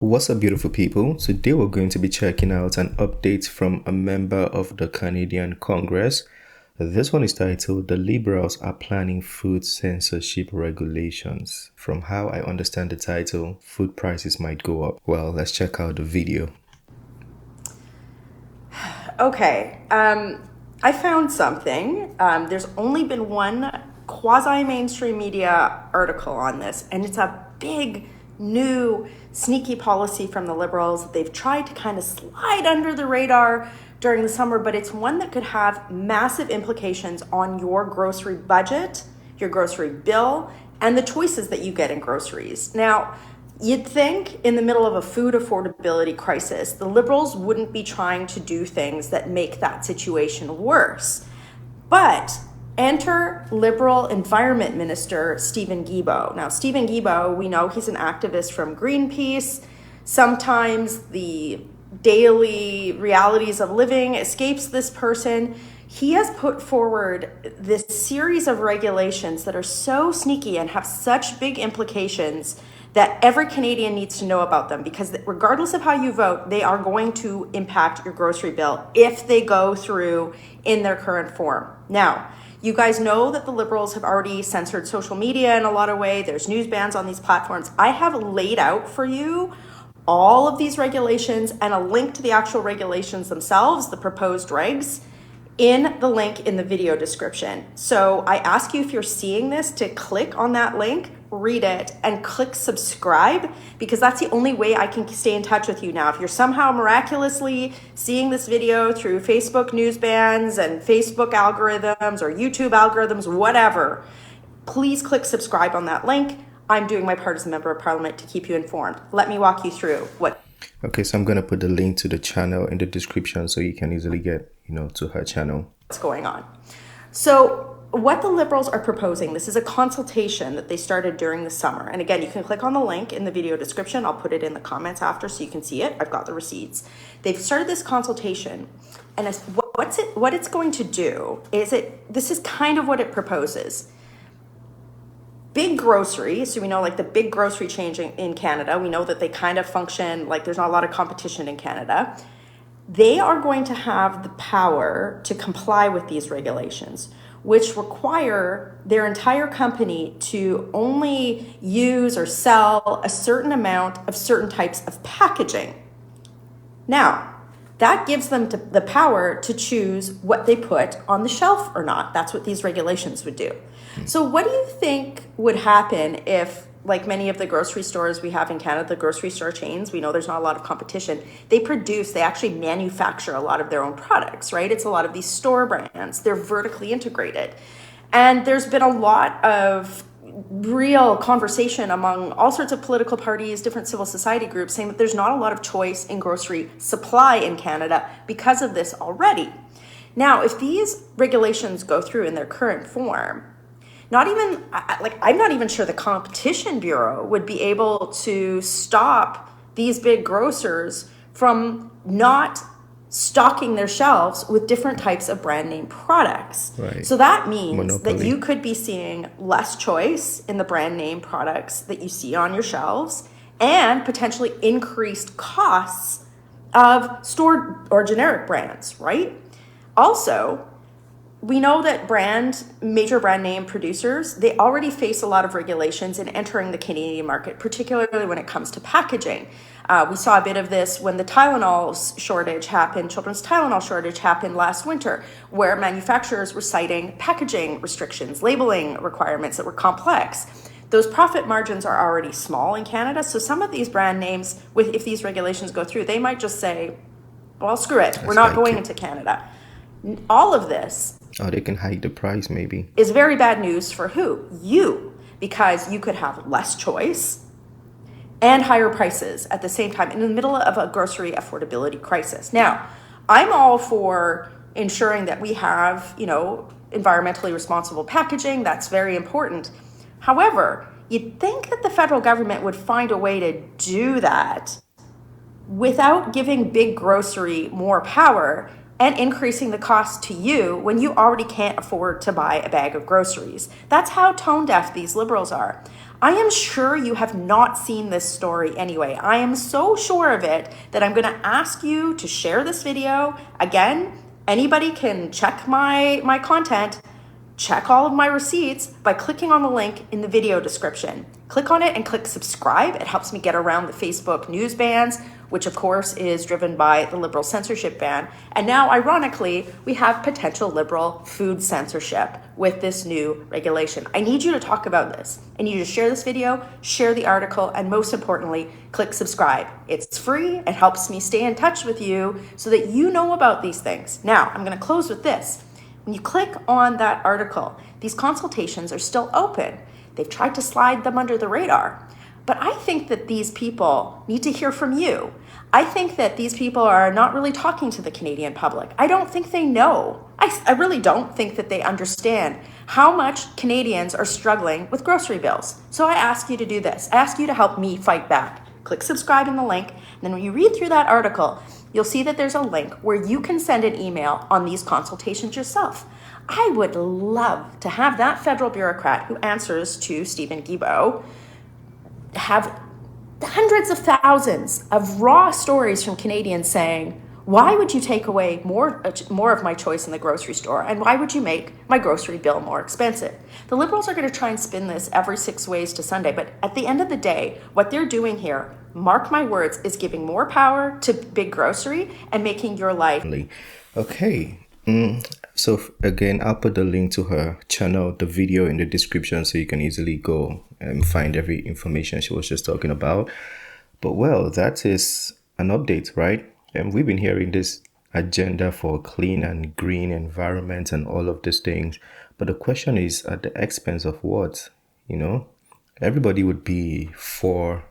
What's up, beautiful people? Today we're going to be checking out an update from a member of the Canadian Congress. This one is titled "The Liberals Are Planning Food Censorship Regulations." From how I understand the title, food prices might go up. Well, let's check out the video. Okay, I found something. There's only been one quasi-mainstream media article on this, and it's a big, new, sneaky policy from the Liberals. They've tried to kind of slide under the radar during the summer, but it's one that could have massive implications on your grocery budget, your grocery bill, and the choices that you get in groceries. Now, you'd think in the middle of a food affordability crisis, the Liberals wouldn't be trying to do things that make that situation worse. But enter Liberal Environment Minister Steven Guilbeault. Now, Steven Guilbeault, we know he's an activist from Greenpeace. Sometimes the daily realities of living escapes this person. He has put forward this series of regulations that are so sneaky and have such big implications that every Canadian needs to know about them, because regardless of how you vote, they are going to impact your grocery bill if they go through in their current form. Now, you guys know that the Liberals have already censored social media in a lot of ways. There's news bans on these platforms. I have laid out for you all of these regulations and a link to the actual regulations themselves, the proposed regs, in the link in the video description. So I ask you, if you're seeing this, to click on that link, read it, and click subscribe, because that's the only way I can stay in touch with you now. If you're somehow miraculously seeing this video through Facebook news bans and Facebook algorithms or YouTube algorithms, whatever, please click subscribe on that link. I'm doing my part as a member of parliament to keep you informed. Let me walk you through what. Okay, so I'm going to put the link to the channel in the description so you can easily get, to her channel. What's going on. So what the Liberals are proposing, this is a consultation that they started during the summer. And again, you can click on the link in the video description. I'll put it in the comments after so you can see it. I've got the receipts. They've started this consultation, and what it's going to do is this is kind of what it proposes. Big grocery, so we know like the big grocery chains in Canada, we know that they kind of function like there's not a lot of competition in Canada. They are going to have the power to comply with these regulations, which require their entire company to only use or sell a certain amount of certain types of packaging. Now, that gives them the power to choose what they put on the shelf or not. That's what these regulations would do. So what do you think would happen if, like many of the grocery stores we have in Canada, the grocery store chains, we know there's not a lot of competition. They actually manufacture a lot of their own products, right? It's a lot of these store brands. They're vertically integrated. And there's been a lot of real conversation among all sorts of political parties, different civil society groups, saying that there's not a lot of choice in grocery supply in Canada because of this already. Now, if these regulations go through in their current form, I'm not even sure the Competition Bureau would be able to stop these big grocers from not stocking their shelves with different types of brand name products. Right. So that means Monopoly. that you could be seeing less choice in the brand name products that you see on your shelves, and potentially increased costs of store or generic brands, right? Also, we know that major brand name producers, they already face a lot of regulations in entering the Canadian market, particularly when it comes to packaging. We saw a bit of this when the Tylenol shortage happened, children's Tylenol shortage happened last winter, where manufacturers were citing packaging restrictions, labeling requirements that were complex. Those profit margins are already small in Canada, so some of these brand names, if these regulations go through, they might just say, well, screw it, we're not going into Canada. All of this They can hike the price maybe. is very bad news for who? You, because you could have less choice and higher prices at the same time in the middle of a grocery affordability crisis. Now, I'm all for ensuring that we have, environmentally responsible packaging. That's very important. However, you'd think that the federal government would find a way to do that without giving big grocery more power and increasing the cost to you when you already can't afford to buy a bag of groceries. That's how tone deaf these Liberals are. I am sure you have not seen this story anyway. I am so sure of it that I'm going to ask you to share this video. Again, anybody can check my content, check all of my receipts by clicking on the link in the video description. Click on it and click subscribe. It helps me get around the Facebook news bans, which of course is driven by the liberal censorship ban. And now, ironically, we have potential liberal food censorship with this new regulation. I need you to talk about this. I need you to share this video, share the article, and most importantly, click subscribe. It's free. It helps me stay in touch with you so that you know about these things. Now, I'm going to close with this. When you click on that article, these consultations are still open. They've tried to slide them under the radar. But I think that these people need to hear from you. I think that these people are not really talking to the Canadian public. I don't think they know. I really don't think that they understand how much Canadians are struggling with grocery bills. So I ask you to do this. I ask you to help me fight back. Click subscribe in the link. And then when you read through that article, you'll see that there's a link where you can send an email on these consultations yourself. I would love to have that federal bureaucrat who answers to Stephen Guilbeault have hundreds of thousands of raw stories from Canadians saying, why would you take away more of my choice in the grocery store? And why would you make my grocery bill more expensive? The Liberals are going to try and spin this every 6 ways to Sunday. But at the end of the day, what they're doing here, mark my words, is giving more power to big grocery and making your life. Okay. So again, I'll put the link to her channel, the video in the description, so you can easily go and find every information she was just talking about. But well, that is an update, right? And we've been hearing this agenda for a clean and green environment and all of these things. But the question is, at the expense of what? Everybody would be for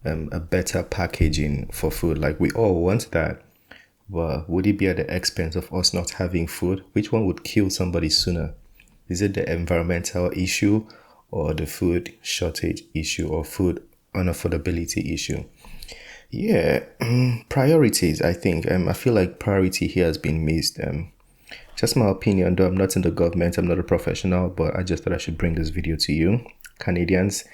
a better packaging for food. Like, we all want that. But would it be at the expense of us not having food? Which one would kill somebody sooner? Is it the environmental issue or the food shortage issue or food unaffordability issue? Yeah, priorities, I think. I feel like priority here has been missed. Just my opinion, though I'm not in the government, I'm not a professional, but I just thought I should bring this video to you. Canadians,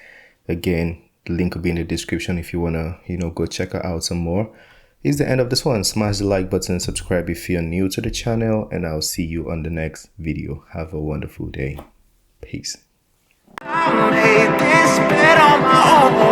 again, the link will be in the description if you want to, go check her out some more. It's the end of this one. Smash the like button, subscribe if you're new to the channel, and I'll see you on the next video. Have a wonderful day. Peace. I made this bed on my own,